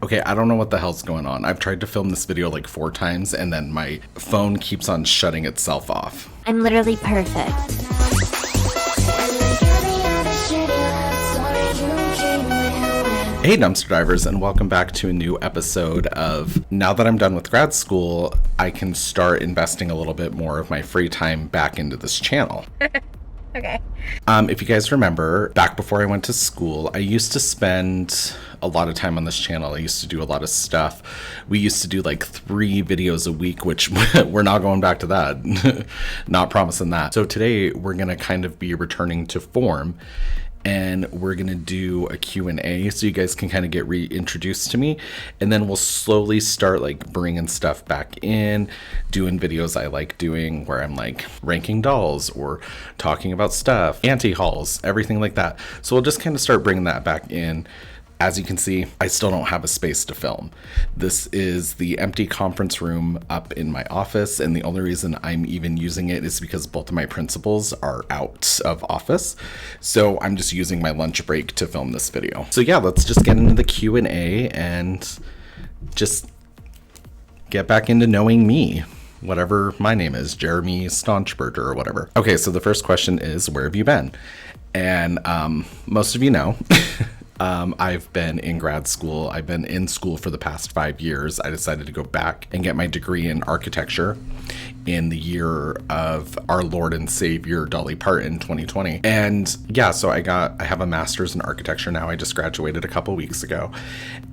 Okay, I don't know what the hell's going on. I've tried to film this video like 4 times and then my phone keeps on shutting itself off. I'm literally perfect. Hey dumpster divers, and welcome back to a new episode of now that I'm done with grad school, I can start investing a little bit more of my free time back into this channel. Okay. If you guys remember, back before I went to school, I used to spend a lot of time on this channel. I used to do a lot of stuff. We used to do like 3 videos a week, which we're not going back to that. Not promising that. So today we're going to kind of be returning to form. And we're going to do a Q&A so you guys can kind of get reintroduced to me. And then we'll slowly start like bringing stuff back in, doing videos I like doing where I'm like ranking dolls or talking about stuff, anti-hauls, everything like that. So we'll just kind of start bringing that back in. As you can see, I still don't have a space to film. This is the empty conference room up in my office, and the only reason I'm even using it is because both of my principals are out of office. So I'm just using my lunch break to film this video. So yeah, let's just get into the Q&A and just get back into knowing me. Whatever my name is, Jeremy Staunchberger or whatever. Okay, so the first question is, where have you been? And most of you know. I've been in grad school. I've been in school for the past 5 years. I decided to go back and get my degree in architecture in the year of our Lord and Savior Dolly Parton 2020. And yeah, so I have a master's in architecture now. I just graduated a couple weeks ago.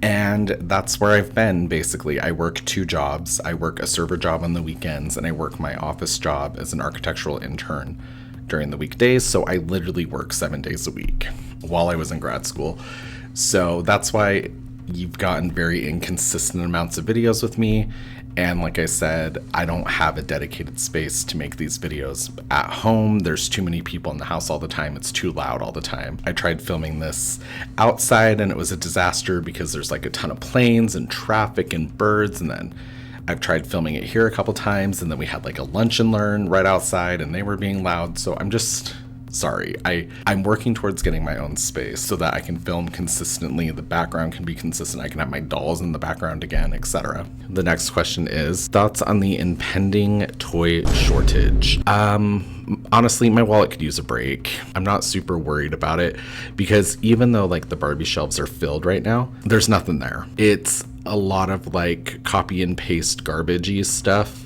And that's where I've been basically. I work 2 jobs. I work a server job on the weekends and I work my office job as an architectural intern during the weekdays. So I literally work 7 days a week while I was in grad school. So that's why you've gotten very inconsistent amounts of videos with me. And like I said, I don't have a dedicated space to make these videos at home. There's too many people in the house all the time. It's too loud all the time. I tried filming this outside and it was a disaster because there's like a ton of planes and traffic and birds. And then I've tried filming it here a couple times, and then we had like a lunch and learn right outside and they were being loud. So I'm just sorry. I'm working towards getting my own space so that I can film consistently. The background can be consistent. I can have my dolls in the background again, etc. The next question is thoughts on the impending toy shortage. Honestly, my wallet could use a break. I'm not super worried about it because even though like the Barbie shelves are filled right now, there's nothing there. It's a lot of like copy and paste garbagey stuff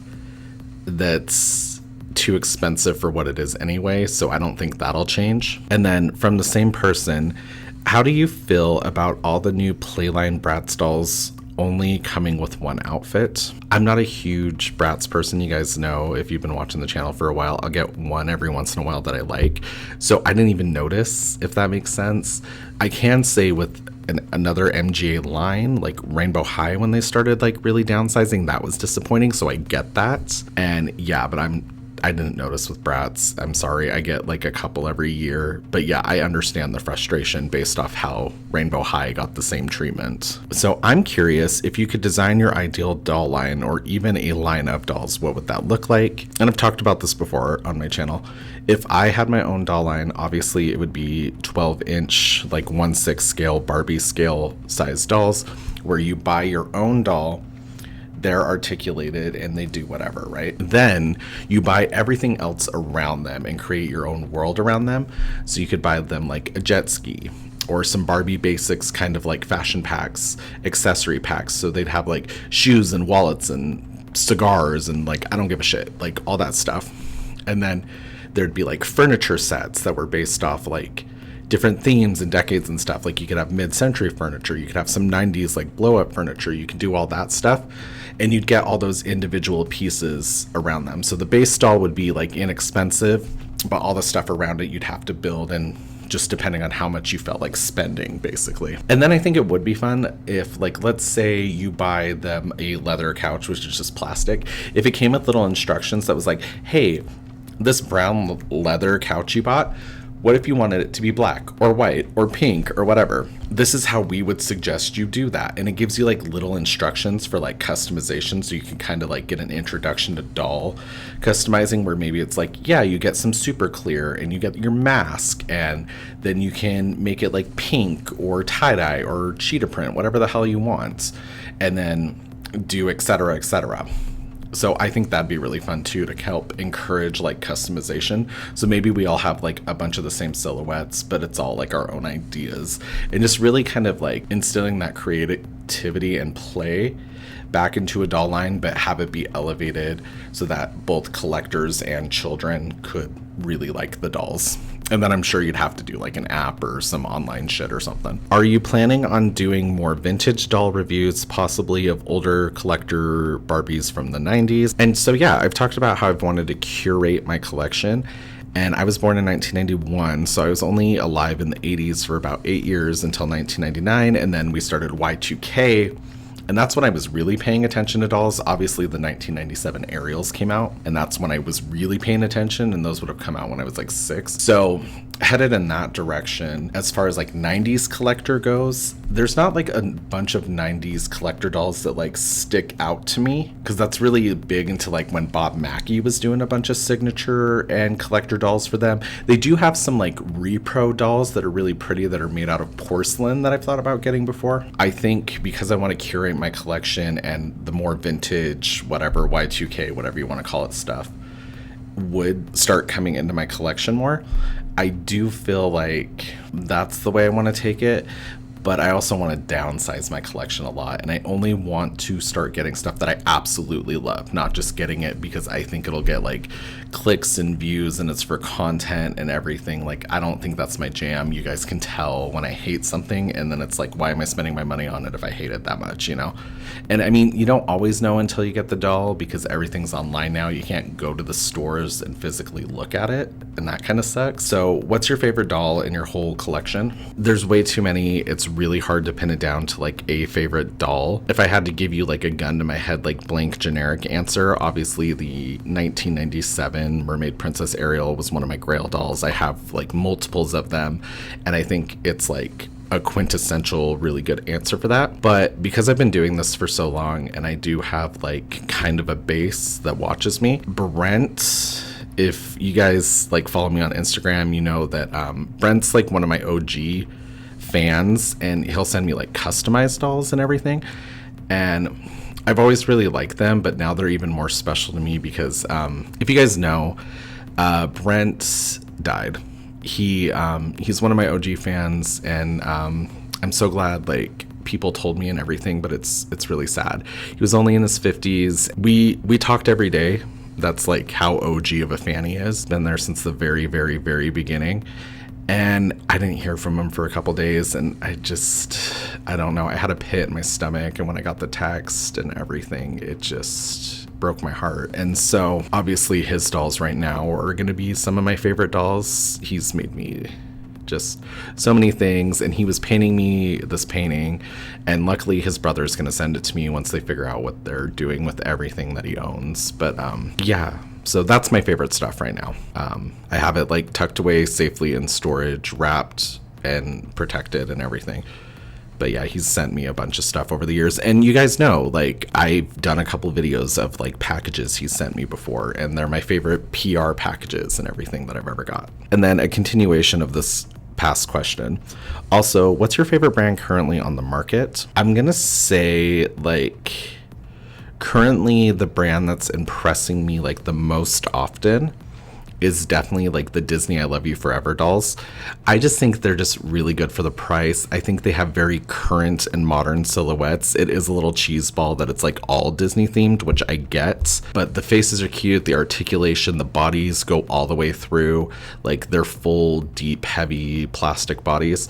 that's too expensive for what it is anyway, so I don't think that'll change. And then from the same person, how do you feel about all the new Playline Bratz dolls only coming with one outfit? I'm not a huge Bratz person. You guys know if you've been watching the channel for a while, I'll get one every once in a while that I like. So I didn't even notice, if that makes sense. I can say with another MGA line, like Rainbow High, when they started like really downsizing, that was disappointing. So I get that. And yeah, but I didn't notice with Bratz. I'm sorry. I get like a couple every year. But yeah, I understand the frustration based off how Rainbow High got the same treatment. So I'm curious, if you could design your ideal doll line or even a line of dolls, what would that look like? And I've talked about this before on my channel. If I had my own doll line, obviously it would be 12-inch, like 1/6 scale, Barbie scale size dolls, where you buy your own doll. They're articulated and they do whatever, right? Then you buy everything else around them and create your own world around them. So you could buy them like a jet ski or some Barbie basics, kind of like fashion packs, accessory packs. So they'd have like shoes and wallets and cigars and like, I don't give a shit, like all that stuff. And then there'd be like furniture sets that were based off like different themes and decades and stuff. Like you could have mid-century furniture, you could have some 90s like blow-up furniture, you could do all that stuff, and you'd get all those individual pieces around them. So the base doll would be like inexpensive, but all the stuff around it you'd have to build, and just depending on how much you felt like spending, basically. And then I think it would be fun if, like, let's say you buy them a leather couch, which is just plastic. If it came with little instructions that was like, hey, this brown leather couch you bought, What if you wanted it to be black or white or pink or whatever? This is how we would suggest you do that. And it gives you like little instructions for like customization, so you can kind of like get an introduction to doll customizing, where maybe it's like, yeah, you get some super clear and you get your mask, and then you can make it like pink or tie-dye or cheetah print, whatever the hell you want, and then do etc, etc. So I think that'd be really fun too, to help encourage like customization. So maybe we all have like a bunch of the same silhouettes, but it's all like our own ideas, and just really kind of like instilling that creativity and play back into a doll line, but have it be elevated so that both collectors and children could really like the dolls. And then I'm sure you'd have to do like an app or some online shit or something. Are you planning on doing more vintage doll reviews, possibly of older collector Barbies from the 90s? And so, yeah, I've talked about how I've wanted to curate my collection. And I was born in 1991, so I was only alive in the 80s for about 8 years until 1999. And then we started Y2K. And that's when I was really paying attention to dolls. Obviously, the 1997 Ariels came out, and that's when I was really paying attention, and those would have come out when I was like 6. So headed in that direction. As far as like 90s collector goes, there's not like a bunch of 90s collector dolls that like stick out to me, because that's really big into like when Bob Mackie was doing a bunch of signature and collector dolls for them. They do have some like repro dolls that are really pretty that are made out of porcelain that I've thought about getting before. I think because I want to curate my collection, and the more vintage, whatever, Y2K, whatever you want to call it, stuff would start coming into my collection more. I do feel like that's the way I want to take it, but I also want to downsize my collection a lot, and I only want to start getting stuff that I absolutely love, not just getting it because I think it'll get like clicks and views and it's for content and everything. Like, I don't think that's my jam. You guys can tell when I hate something, and then it's like, why am I spending my money on it if I hate it that much, you know? And I mean, you don't always know until you get the doll, because everything's online now. You can't go to the stores and physically look at it, and that kind of sucks. So what's your favorite doll in your whole collection? There's way too many. It's really hard to pin it down to like a favorite doll. If I had to give you like a gun to my head, like blank generic answer, obviously the 1997 Mermaid Princess Ariel was one of my grail dolls. I have like multiples of them, and I think it's like a quintessential really good answer for that. But because I've been doing this for so long, and I do have like kind of a base that watches me, Brent, if you guys like follow me on Instagram, you know that Brent's like one of my OG fans, and he'll send me like customized dolls and everything, and I've always really liked them, but now they're even more special to me because if you guys know, Brent died. He's one of my OG fans, and I'm so glad like people told me and everything, but it's really sad. He was only in his 50s. We talked every day. That's like how OG of a fan he is. Been there since the very, very, very beginning. And I didn't hear from him for a couple days, and I don't know. I had a pit in my stomach, and when I got the text and everything, it just broke my heart. And so obviously his dolls right now are going to be some of my favorite dolls. He's made me just so many things, and he was painting me this painting, and luckily his brother's going to send it to me once they figure out what they're doing with everything that he owns. But yeah. So that's my favorite stuff right now. I have it like tucked away safely in storage, wrapped and protected and everything. But yeah, he's sent me a bunch of stuff over the years. And you guys know, like, I've done a couple videos of like packages he's sent me before, and they're my favorite PR packages and everything that I've ever got. And then a continuation of this past question. Also, what's your favorite brand currently on the market? I'm gonna say like, currently the brand that's impressing me like the most often is definitely like the Disney I Love You Forever dolls. I just think they're just really good for the price. I think they have very current and modern silhouettes. It is a little cheeseball that it's like all Disney themed, which I get, but the faces are cute, the articulation, the bodies go all the way through, like they're full, deep, heavy plastic bodies.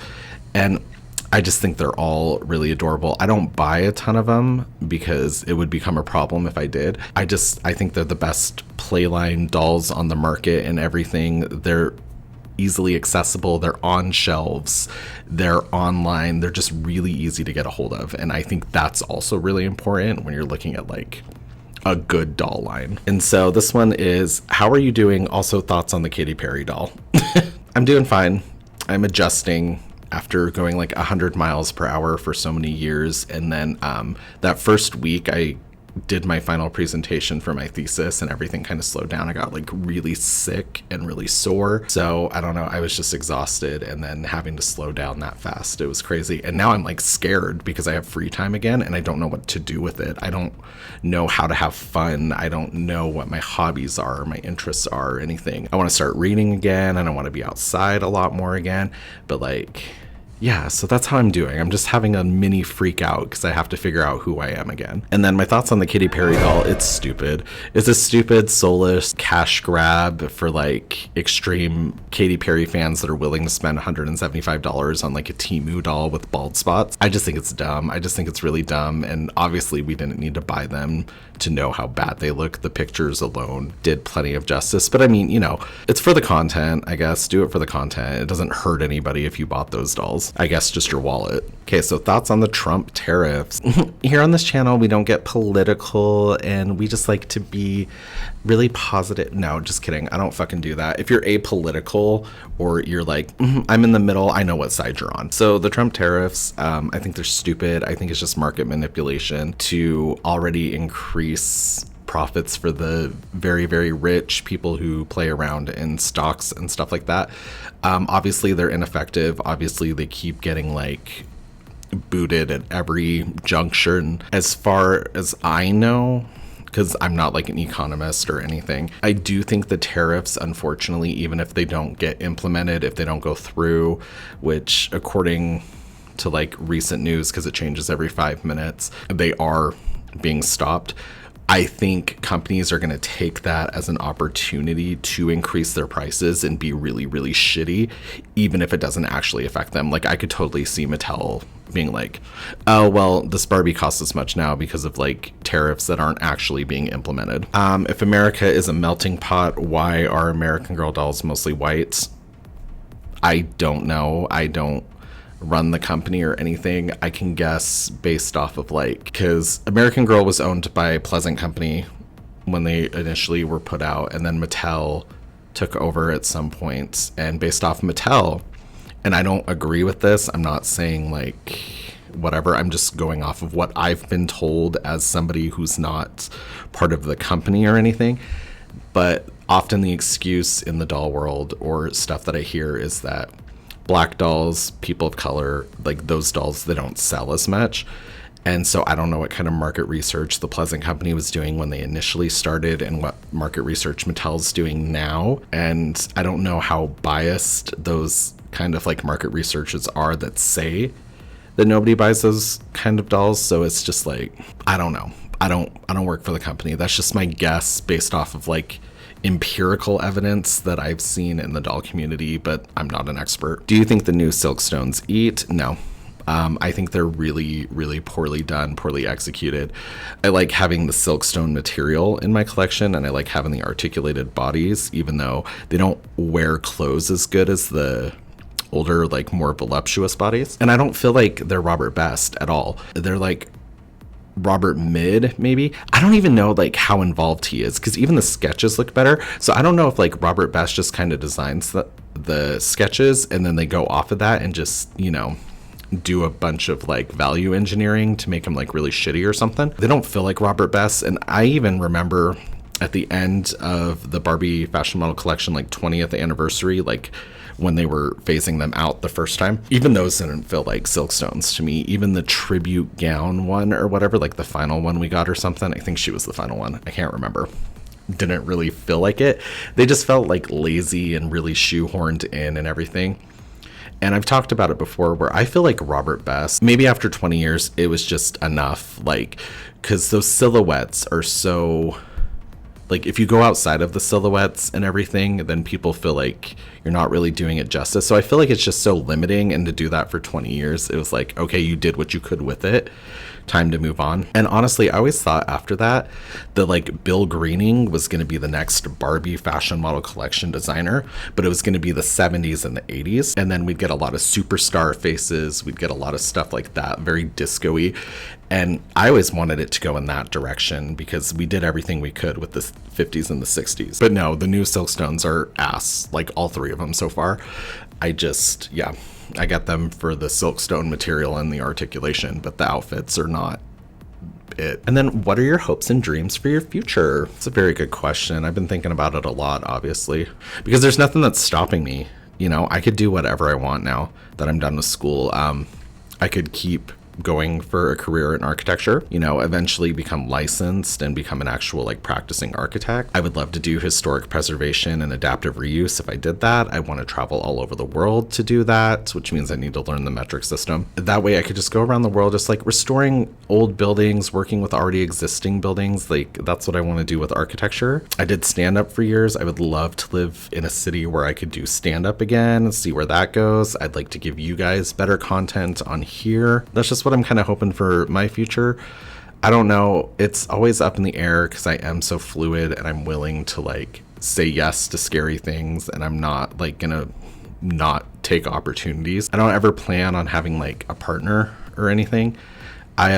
And I just think they're all really adorable. I don't buy a ton of them because it would become a problem if I did. I think they're the best playline dolls on the market and everything. They're easily accessible. They're on shelves. They're online. They're just really easy to get a hold of. And I think that's also really important when you're looking at like a good doll line. And so this one is, how are you doing? Also thoughts on the Katy Perry doll. I'm doing fine. I'm adjusting after going like 100 miles per hour for so many years. And then that first week, I did my final presentation for my thesis and everything kind of slowed down. I got like really sick and really sore. So I don't know, I was just exhausted, and then having to slow down that fast, it was crazy. And now I'm like scared because I have free time again and I don't know what to do with it. I don't know how to have fun. I don't know what my hobbies are, my interests are, or anything. I want to start reading again and I want to be outside a lot more again. But like, yeah, so that's how I'm doing. I'm just having a mini freak out because I have to figure out who I am again. And then my thoughts on the Katy Perry doll. It's stupid. It's a stupid, soulless cash grab for like extreme Katy Perry fans that are willing to spend $175 on like a Temu doll with bald spots. I just think it's dumb. I just think it's really dumb. And obviously we didn't need to buy them to know how bad they look. The pictures alone did plenty of justice. But I mean, you know, it's for the content, I guess. Do it for the content. It doesn't hurt anybody if you bought those dolls. I guess just your wallet. Okay, so thoughts on the Trump tariffs. Here on this channel, we don't get political and we just like to be really positive. No, just kidding. I don't fucking do that. If you're apolitical or you're like, I'm in the middle, I know what side you're on. So the Trump tariffs, I think they're stupid. I think it's just market manipulation to already increase profits for the very, very rich people who play around in stocks and stuff like that. Obviously, they're ineffective. Obviously, they keep getting like booted at every juncture. And as far as I know, because I'm not like an economist or anything, I do think the tariffs, unfortunately, even if they don't get implemented, if they don't go through, which according to like recent news, because it changes every 5 minutes, they are being stopped. I think companies are going to take that as an opportunity to increase their prices and be really, really shitty, even if it doesn't actually affect them. Like, I could totally see Mattel being like, oh, well, this Barbie costs this much now because of like tariffs that aren't actually being implemented. If America is a melting pot, why are American Girl dolls mostly white? I don't know. I don't run the company or anything. I can guess based off of like, because American Girl was owned by Pleasant Company when they initially were put out, and then Mattel took over at some point. And based off Mattel, and I don't agree with this, I'm not saying like whatever, I'm just going off of what I've been told as somebody who's not part of the company or anything. But often the excuse in the doll world or stuff that I hear is that Black dolls, people of color, like those dolls, they don't sell as much. And so I don't know what kind of market research the Pleasant Company was doing when they initially started and what market research Mattel's doing now. And I don't know how biased those kind of like market researchers are that say that nobody buys those kind of dolls. So it's just like, I don't know. I don't work for the company. That's just my guess based off of like empirical evidence that I've seen in the doll community, but I'm not an expert. Do you think the new Silkstones eat? No. I think they're really, really poorly done, poorly executed. I like having the Silkstone material in my collection, and I like having the articulated bodies, even though they don't wear clothes as good as the older, like more voluptuous bodies. And I don't feel like they're Robert Best at all. They're like Robert Mid, maybe. I don't even know like how involved he is, because even the sketches look better. So I don't know if like Robert Best just kind of designs the sketches and then they go off of that and just, you know, do a bunch of like value engineering to make them like really shitty or something. They don't feel like Robert Best. And I even remember at the end of the Barbie fashion model collection, like 20th anniversary, like when they were phasing them out the first time, even those didn't feel like Silkstones to me. Even the tribute gown one or whatever, like the final one we got or something, I think she was the final one, I can't remember, didn't really feel like it. They just felt like lazy and really shoehorned in and everything. And I've talked about it before where I feel like Robert Best, maybe after 20 years, it was just enough, like, because those silhouettes are so, like, if you go outside of the silhouettes and everything, then people feel like you're not really doing it justice. So I feel like it's just so limiting, and to do that for 20 years, it was like, okay, you did what you could with it. time to move on. And honestly, I always thought after that like Bill Greening was going to be the next Barbie fashion model collection designer, but it was going to be the 70s and the 80s. And then we'd get a lot of superstar faces. We'd get a lot of stuff like that, very disco-y. And I always wanted it to go in that direction because we did everything we could with the 50s and the 60s. But no, the new Silkstones are ass, like all three of them so far. I got them for the Silkstone material and the articulation, but the outfits are not it. And then what are your hopes and dreams for your future? It's a very good question. I've been thinking about it a lot, obviously, because there's nothing that's stopping me. You know, I could do whatever I want now that I'm done with school. I could keep going for a career in architecture, you know, eventually become licensed and become an actual like practicing architect. I would love to do historic preservation and adaptive reuse. If I did that, I want to travel all over the world to do that, which means I need to learn the metric system. That way I could just go around the world just like restoring old buildings, working with already existing buildings. Like that's what I want to do with architecture. I did stand up for years. I would love to live in a city where I could do stand up again and see where that goes. I'd like to give you guys better content on here. That's just what I'm kind of hoping for my future. I don't know. It's always up in the air because I am so fluid and I'm willing to like say yes to scary things, and I'm not like gonna not take opportunities. I don't ever plan on having like a partner or anything. I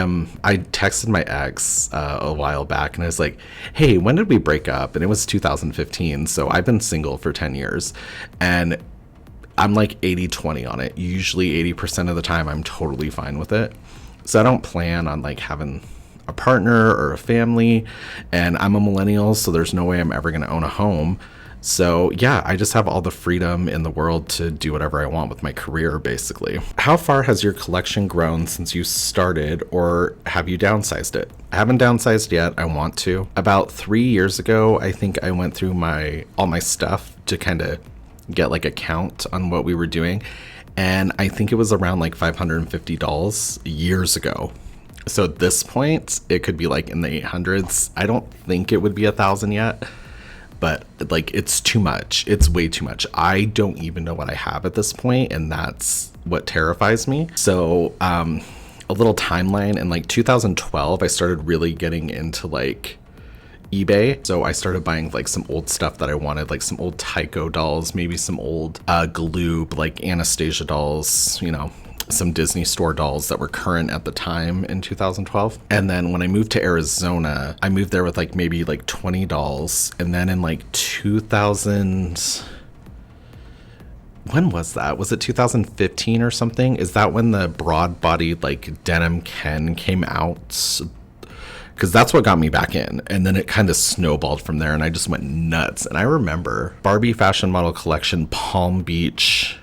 texted my ex a while back and I was like, hey, when did we break up? And it was 2015. So I've been single for 10 years and I'm like 80-20 on it. Usually 80% of the time I'm totally fine with it. So I don't plan on like having a partner or a family, and I'm a millennial, so there's no way I'm ever going to own a home. So yeah, I just have all the freedom in the world to do whatever I want with my career, basically. How far has your collection grown since you started, or have you downsized it? I haven't downsized yet. I want to. About 3 years ago, I think I went through all my stuff to kind of get like a count on what we were doing, and I think it was around like $550 years ago. So at this point it could be like in the 800s. I don't think it would be 1,000 yet, but like it's too much. It's way too much. I don't even know what I have at this point, and that's what terrifies me. So a little timeline. In like 2012 I started really getting into like eBay. So I started buying like some old stuff that I wanted, like some old Tycho dolls, maybe some old Gloob, like Anastasia dolls, you know, some Disney store dolls that were current at the time in 2012. And then when I moved to Arizona, I moved there with like maybe like 20 dolls. And then in like 2000, when was that? Was it 2015 or something? Is that when the broad-bodied like denim Ken came out? Because that's what got me back in. And then it kind of snowballed from there and I just went nuts. And I remember Barbie fashion model collection Palm Beach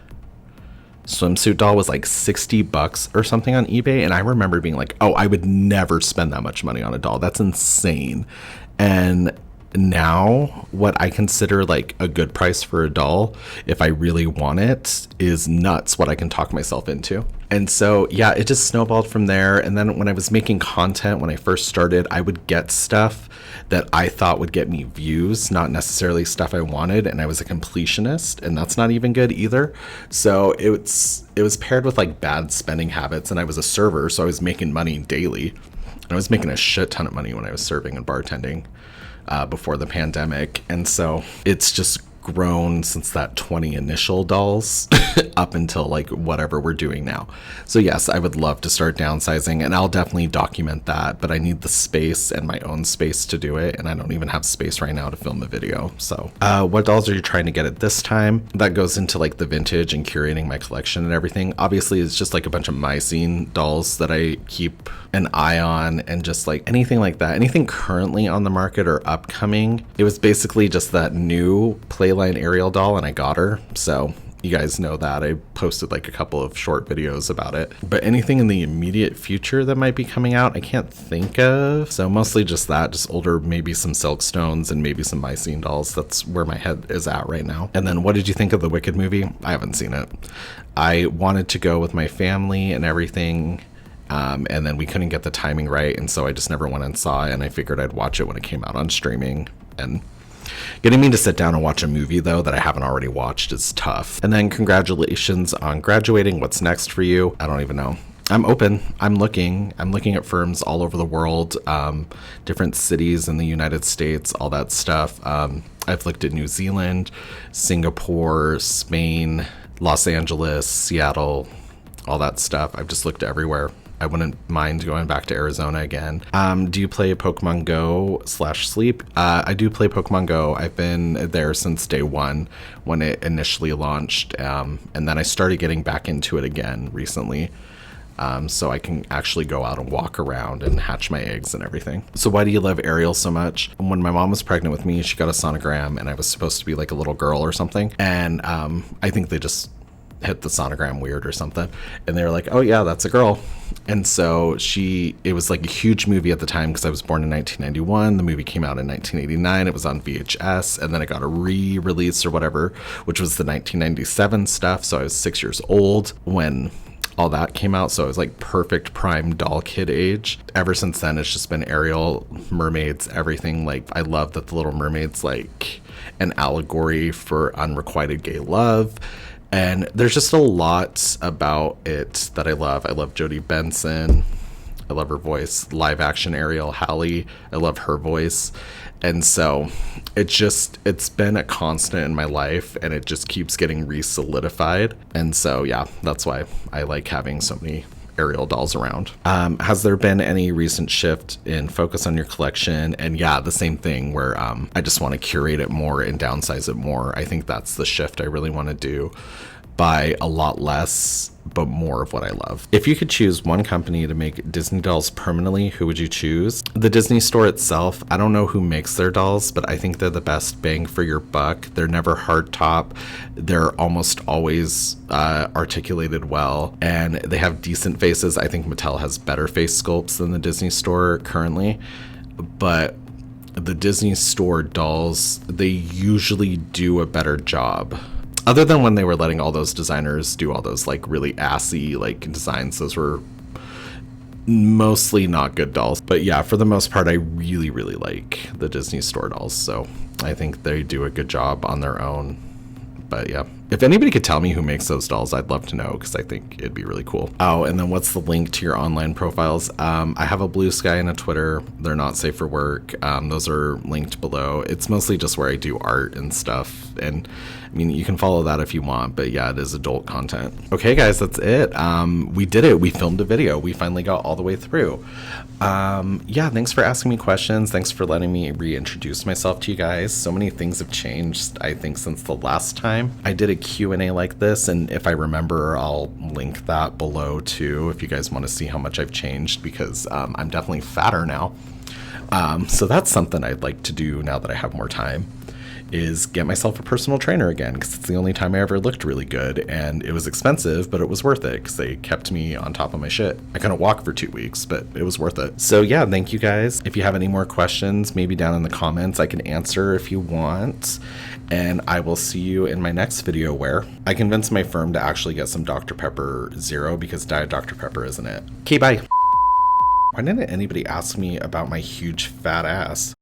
swimsuit doll was like $60 or something on eBay. And I remember being like, oh, I would never spend that much money on a doll. That's insane. And now what I consider like a good price for a doll, if I really want it, is nuts what I can talk myself into. And so yeah, it just snowballed from there. And then when I was making content, when I first started, I would get stuff that I thought would get me views, not necessarily stuff I wanted, and I was a completionist, and that's not even good either. So it was paired with like bad spending habits, and I was a server, so I was making money daily. I was making a shit ton of money when I was serving and bartending before the pandemic. And so it's just grown since that 20 initial dolls up until like whatever we're doing now. So yes, I would love to start downsizing, and I'll definitely document that, but I need the space and my own space to do it, and I don't even have space right now to film a video. So what dolls are you trying to get at this time? That goes into like the vintage and curating my collection and everything. Obviously it's just like a bunch of Mycene dolls that I keep an eye on, and just like anything like that, anything currently on the market or upcoming. It was basically just that new Playline Ariel doll, and I got her, so you guys know that. I posted like a couple of short videos about it. But anything in the immediate future that might be coming out, I can't think of. So mostly just that, just older, maybe some Silkstones and maybe some Mycene dolls. That's where my head is at right now. And then what did you think of the Wicked movie? I haven't seen it. I wanted to go with my family and everything, and then we couldn't get the timing right, and so I just never went and saw it, and I figured I'd watch it when it came out on streaming. And getting me to sit down and watch a movie, though, that I haven't already watched is tough. And then congratulations on graduating. What's next for you? I don't even know. I'm open. I'm looking at firms all over the world, different cities in the United States, all that stuff. I've looked at New Zealand, Singapore, Spain, Los Angeles, Seattle, all that stuff. I've just looked everywhere. I wouldn't mind going back to Arizona again. Do you play Pokemon Go /Sleep? I do play Pokemon Go. I've been there since day one when it initially launched. And then I started getting back into it again recently. So I can actually go out and walk around and hatch my eggs and everything. So why do you love Ariel so much? When my mom was pregnant with me, she got a sonogram and I was supposed to be like a little girl or something. And I think they just hit the sonogram weird or something. And they were like, oh yeah, that's a girl. And so it was like a huge movie at the time because I was born in 1991. The movie came out in 1989. It was on VHS and then it got a re-release or whatever, which was the 1997 stuff. So I was 6 years old when all that came out, so it was like perfect prime doll kid age. Ever since then, it's just been Ariel, mermaids, everything. Like, I love that the Little Mermaid's like an allegory for unrequited gay love, and there's just a lot about it that I love. I love Jodie Benson. I love her voice. Live action Ariel, Hallie, I love her voice. And so it's been a constant in my life and it just keeps getting re-solidified. And so, yeah, that's why I like having so many Ariel dolls around. Has there been any recent shift in focus on your collection? And yeah, the same thing where I just want to curate it more and downsize it more. I think that's the shift I really want to do. Buy a lot less, but more of what I love. If you could choose one company to make Disney dolls permanently, who would you choose? The Disney store itself, I don't know who makes their dolls, but I think they're the best bang for your buck. They're never hard top. They're almost always articulated well, and they have decent faces. I think Mattel has better face sculpts than the Disney store currently, but the Disney store dolls, they usually do a better job. Other than when they were letting all those designers do all those like really assy like designs, those were mostly not good dolls. But yeah, for the most part, I really, really like the Disney store dolls. So I think they do a good job on their own. But yeah, if anybody could tell me who makes those dolls, I'd love to know because I think it'd be really cool. Oh, and then what's the link to your online profiles? I have a BlueSky and a Twitter. They're not safe for work. Those are linked below. It's mostly just where I do art and stuff. And I mean, you can follow that if you want, but yeah, it is adult content. Okay, guys, that's it. We did it. We filmed a video. We finally got all the way through. Yeah, thanks for asking me questions. Thanks for letting me reintroduce myself to you guys. So many things have changed, I think, since the last time I did a Q&A like this, and if I remember, I'll link that below too if you guys want to see how much I've changed, because I'm definitely fatter now. So that's something I'd like to do now that I have more time, is get myself a personal trainer again, because it's the only time I ever looked really good, and it was expensive, but it was worth it because they kept me on top of my shit. I couldn't walk for 2 weeks, but it was worth it. So yeah, thank you guys. If you have any more questions, maybe down in the comments, I can answer if you want, and I will see you in my next video where I convinced my firm to actually get some Dr. Pepper Zero because Diet Dr. Pepper isn't it. Okay, bye. Why didn't anybody ask me about my huge fat ass?